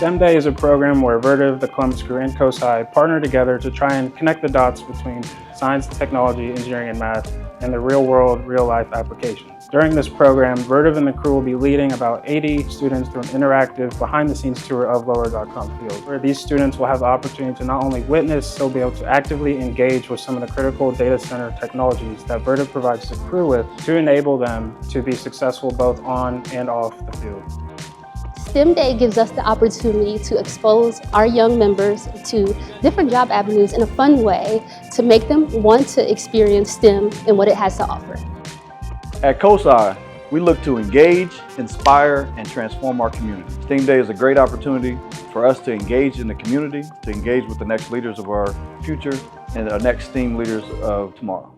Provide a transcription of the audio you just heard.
STEM Day is a program where Vertiv, the Columbus Crew, and COSI partner together to try and connect the dots between science, technology, engineering, and math, and the real-world, real-life applications. During this program, Vertiv and the crew will be leading about 80 students through an interactive behind-the-scenes tour of lower.com field, where these students will have the opportunity to not only witness, they'll be able to actively engage with some of the critical data center technologies that Vertiv provides the crew with to enable them to be successful both on and off the field. STEM Day gives us the opportunity to expose our young members to different job avenues in a fun way to make them want to experience STEM and what it has to offer. At COSI, we look to engage, inspire, and transform our community. STEM Day is a great opportunity for us to engage in the community, to engage with the next leaders of our future and our next STEAM leaders of tomorrow.